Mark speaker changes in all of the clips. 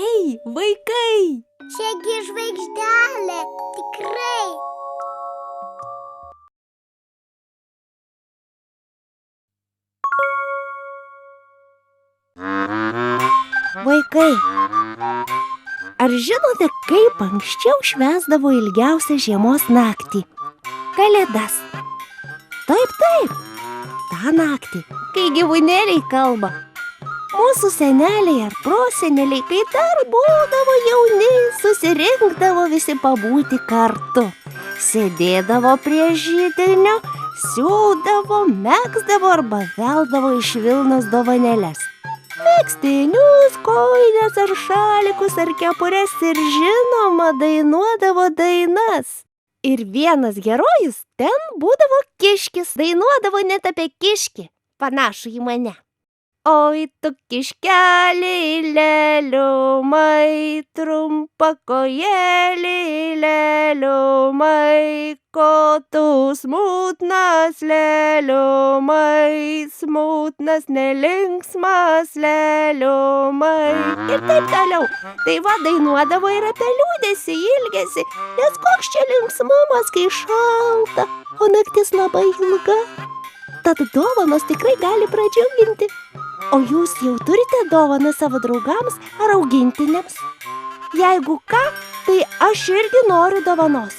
Speaker 1: Ei, vaikai!
Speaker 2: Čiagi žvaigždelė, tikrai.
Speaker 1: Vaikai, ar žinote, kaip anksčiau švęsdavo ilgiausią žiemos naktį? Kalėdas. Taip, tą naktį, kai gyvūnėliai kalba. Mūsų seneliai ar proseneliai, kai dar būdavo jauni, susirinkdavo visi pabūti kartu. Sėdėdavo prie židinio, siūdavo, megzdavo arba veldavo iš vilnos dovanėles. Megztinius, kojines ar šalikus ar kepures ir žinoma dainuodavo dainas. Ir vienas herojus ten būdavo kiškis, dainuodavo net apie kiškį, panašų į mane. Oi tu kiškeli leliumai, trumpakojėli leliumai, ko tu smutnas leliumai, smutnas nelinksmas leliumai. Ir taip toliau. Tai va dainuodavo ir apie liūdesį, ilgesį, nes koks čia linksmumas, kai šalta, o naktis labai ilga. Tad dovanos tikrai gali pradžiuginti. O jūs jau turite dovaną savo draugams ar augintiniams? Jeigu ką, tai aš irgi noriu dovanos.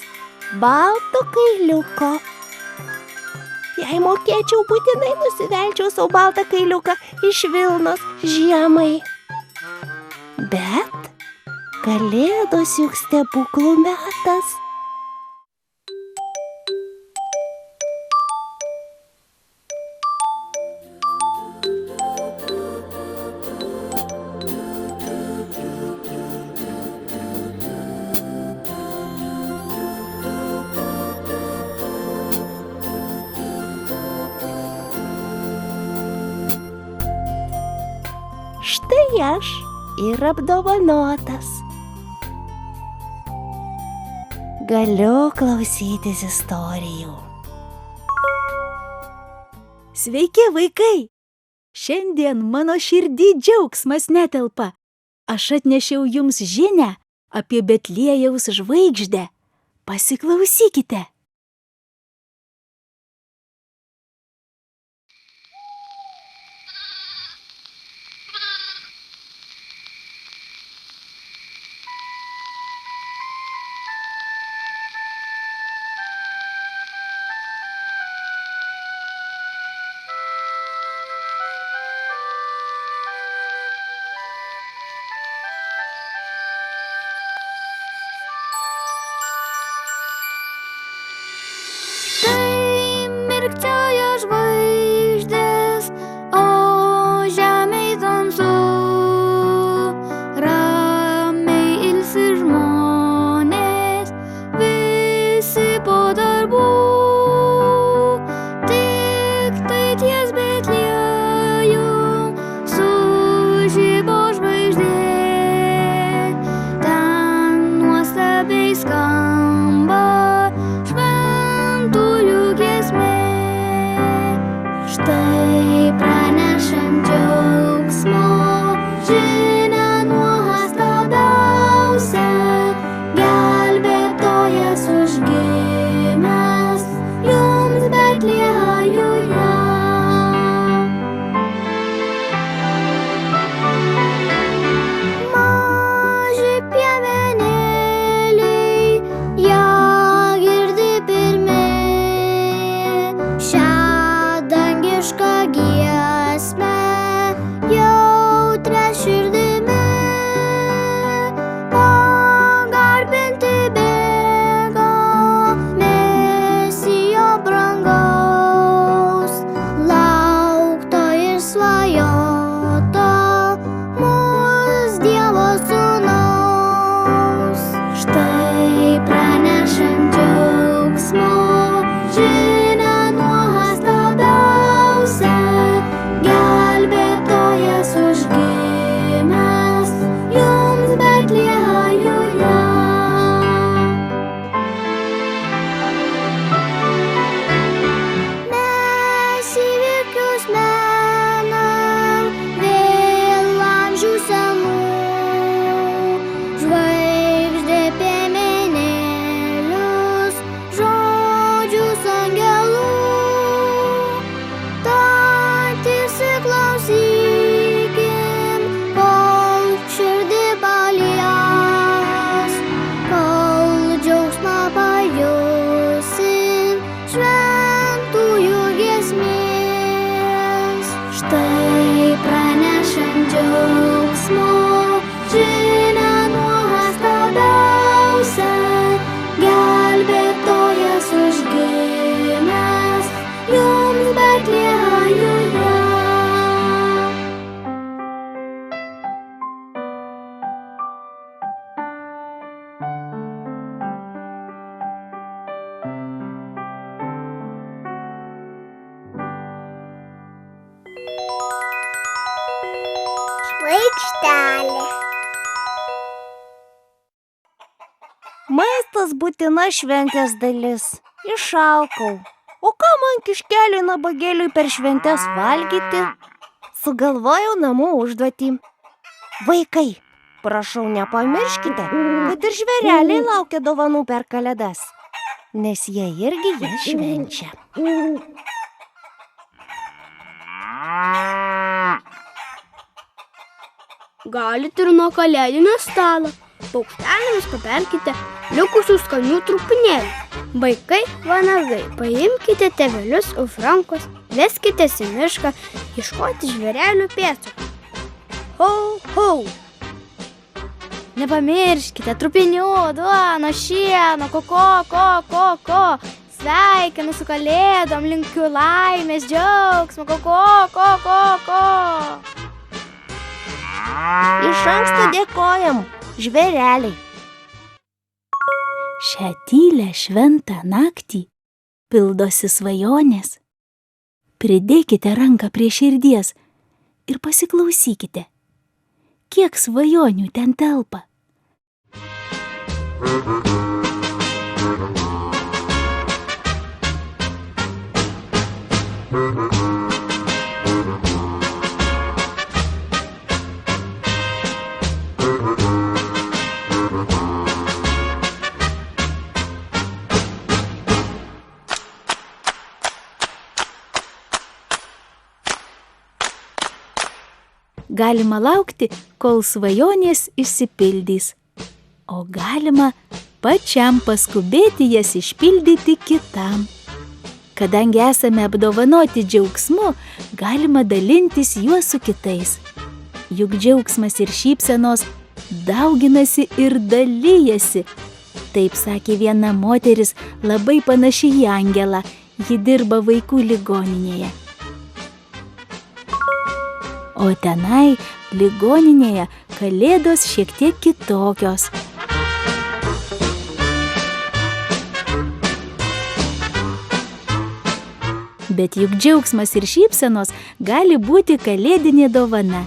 Speaker 1: Balto kailiuko. Jei mokėčiau, būtinai nusivelčiau savo baltą kailiuką iš vilnos žiemai. Bet kalėdos juk stebuklų metas. Štai aš ir apdovanotas. Galiu klausytis istorijų.
Speaker 3: Sveiki, vaikai! Šiandien mano širdį džiaugsmas netelpa. Aš atnešiau jums žinią apie Betliejaus žvaigždę. Pasiklausykite.
Speaker 2: Mirkčioja žvaigždės, o žemėj tamsu. Ramiai ilsi žmonės, visi po darbų. Tik tai ties Betliejum sužibo žvaigždė. Ten nuostabiai skamba šventųjų giesmė.
Speaker 1: Maistas būtina šventės dalis. Išalkau. O ką man kiškeliui nabagėliui per šventes valgyti? Sugalvojau namų užduotį. Vaikai, prašau nepamirškite, kad ir žvėreliai laukia dovanų per kalėdas, nes jie irgi jas švenčia.
Speaker 2: Galite ir nuo kalėdinio stalo. Paukštelėmis paperkite likusių skanių trupinėlių. Vaikai, vanagai, paimkite tėvelius už rankos, veskitės į mišką ieškoti žvėrelių pėdsakų. Ho, ho! Nepamirškite trupinių, duono, šieno, ko. Sveikinu su kalėdom, linkiu laimės, džiaugsmo, ko.
Speaker 1: Iš anksto dėkojam, žvėreliai.
Speaker 3: Šią tylią šventą naktį pildosi svajonės. Pridėkite ranką prie širdies ir pasiklausykite, kiek svajonių ten telpa. Galima laukti, kol svajonės išsipildys, o galima pačiam paskubėti jas išpildyti kitam. Kadangi esame apdovanoti džiaugsmu, galima dalintis juo su kitais. Juk džiaugsmas ir šypsenos dauginasi ir dalijasi. Taip sakė viena moteris, labai panaši į angelą, ji dirba vaikų ligoninėje. O tenai, ligoninėje, kalėdos šiek tiek kitokios. Bet juk džiaugsmas ir šypsenos gali būti kalėdinė dovana.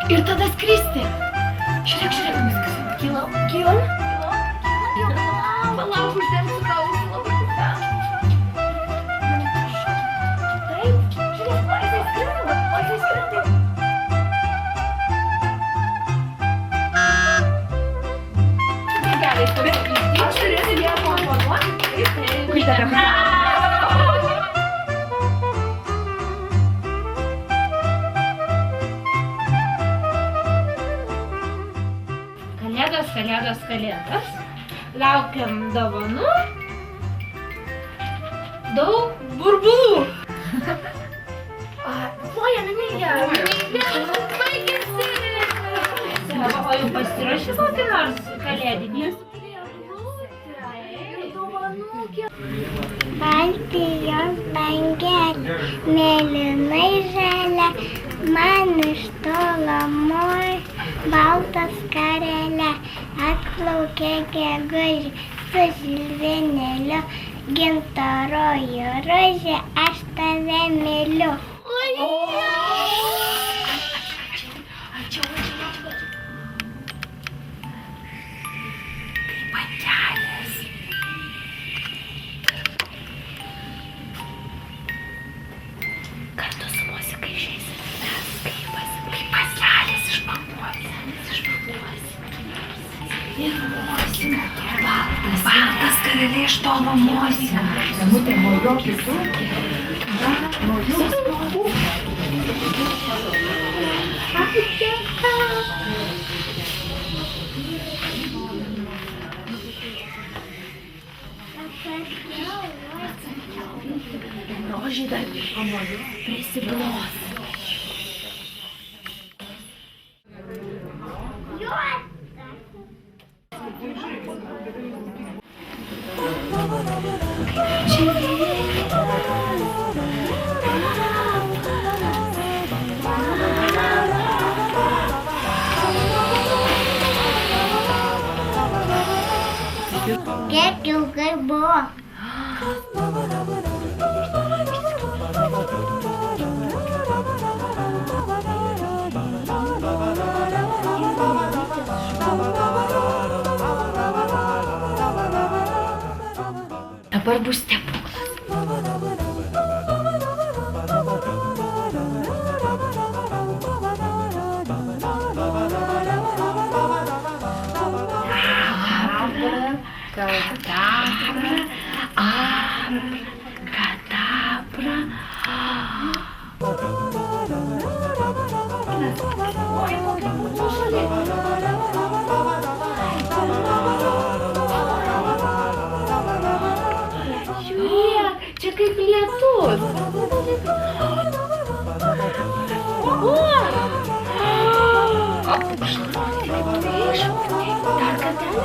Speaker 4: Ir tada skristi. Žiūrėk, viskas. Kylam. Palauk, uždėmsiu tau labai pusę. Taip, žiūrėk, o jisai skrenda. Gerai, aš turėsiu ją komponuoti. Kalėdos.
Speaker 5: Laukiam dovanų. Daug burbulų.
Speaker 4: Ploja, Namilė.
Speaker 5: Baigėsi. O jau pasiruošė kokį nors kalėdinį?
Speaker 2: Baltijos bangelė, mėlynai žalia, man iš tolumoj balta skarelė, atplaukė gegužė su žilvinėliu, gintaroji rožė, aš tave myliu.
Speaker 4: Kartu su muzika išeisim mes, kaip paselės iš papuolis. Ir mosim, baltas karaliai iš tolo mosim. Rožį dar prisiglos.
Speaker 2: Kiek ilgai buvo?
Speaker 4: Dabar bus stebuklas. Kadabra. Žiūrėk, čia kaip lietus. Dar kartelį.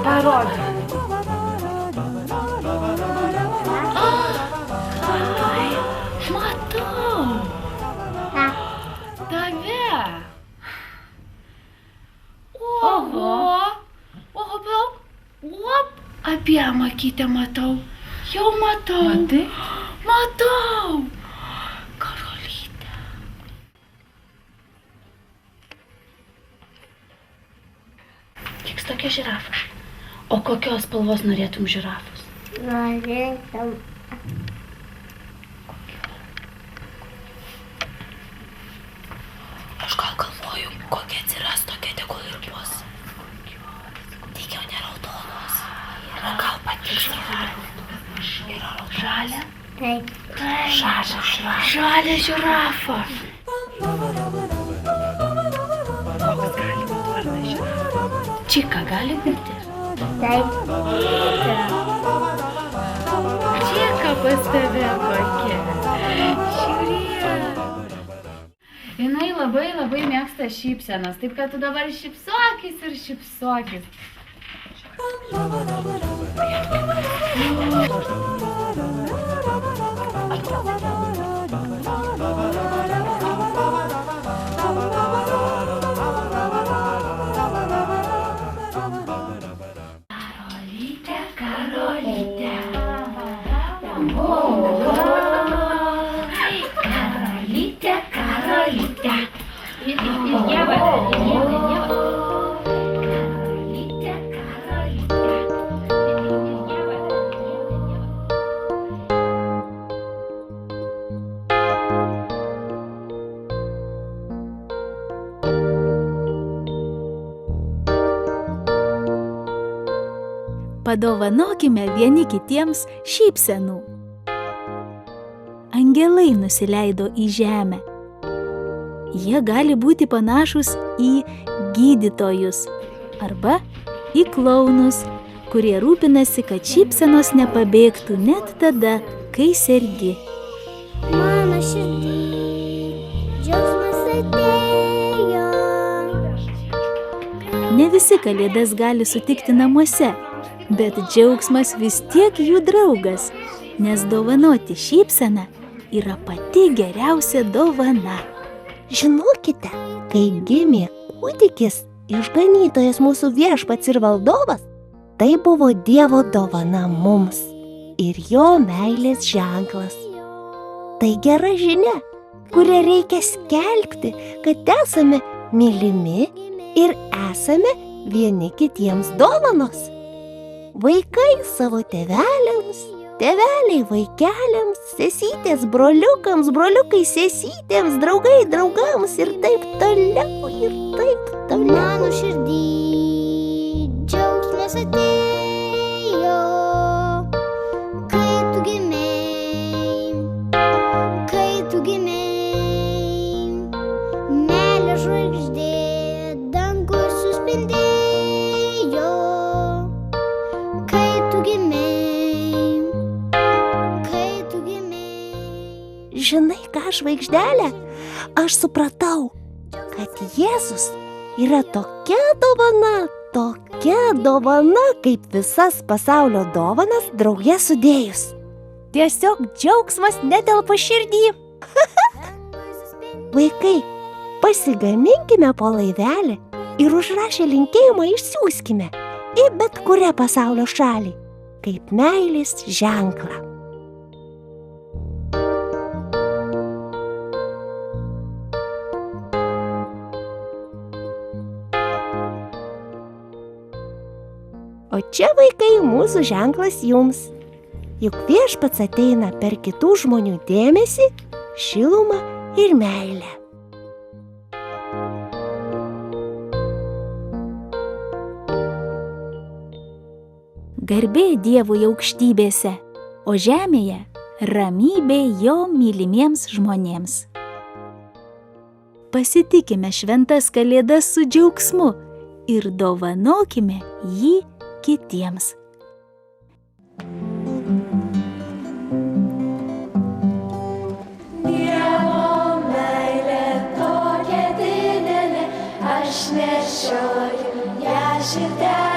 Speaker 4: Parodė. Matau. Tave. Oho. Oho, palauk. Op. Apie makytę matau. Jau matau. Matai? Matau. Karolytė. Kiek tokia žirafa? O kokios spalvos norėtum žirafos?
Speaker 2: Norėtum.
Speaker 4: Aš gal galvoju, kokia atsiras tokia tegul ir bus. Tik jau ne raudonos. O gal patiks žalia?
Speaker 2: Taip.
Speaker 4: Žalia žirafa. Čika gali būti?
Speaker 2: Taip.
Speaker 5: Čika pas tave kokia. Žiūrėk. Jinai labai mėgsta šypsenas, taip kad tu dabar šypsokis ir šypsokis.
Speaker 4: Karolytė. Karolytė.
Speaker 5: Ir Ieva.
Speaker 4: Karolytė.
Speaker 3: Padovanokime vieni kitiems šypsenų. Angelai nusileido į žemę. Jie gali būti panašūs į gydytojus arba į klounus, kurie rūpinasi, kad šypsenos nepabėgtų net tada, kai sergi.
Speaker 2: Mano širdį, džiaugsmas atėjo.
Speaker 3: Ne visi kalėdas gali sutikti namuose, bet džiaugsmas vis tiek jų draugas, nes dovanoti šypseną yra pati geriausia dovana.
Speaker 1: Žinokite, kai gimė kūdikis, išganytojas mūsų viešpats ir valdovas, tai buvo Dievo dovana mums ir jo meilės ženklas. Tai gera žinia, kurią reikia skelbti, kad esame mylimi ir esame vieni kitiems dovanos. Vaikai savo tėveliams, tėveliai vaikeliams, sesytės broliukams, broliukai sesytėms, draugai draugams ir taip toliau, ir taip toliau.
Speaker 2: Mano širdį, džiaugsmas atėjo, kai tu gimei, meilės žvaigždė dangus suspindėjo, kai tu gimei.
Speaker 1: Žinai ką, žvaigždelė, aš supratau, kad Jėzus yra tokia dovana, kaip visas pasaulio dovanas drauge sudėjus. Tiesiog džiaugsmas netelpa širdį. Vaikai, pasigaminkime po laivelį ir užrašę linkėjimą išsiųskime į bet kurią pasaulio šalį, kaip meilės ženklą. O čia, vaikai, mūsų ženklas jums. Juk viešpats ateina per kitų žmonių dėmesį, šilumą ir meilę.
Speaker 3: Garbė Dievui aukštybėse, o žemėje ramybė jo mylimiems žmonėms. Pasitikime šventas kalėdas su džiaugsmu ir dovanokime jį kitiems.
Speaker 4: Dievo meilė tokia didelė, aš nešioju ją širdelėje.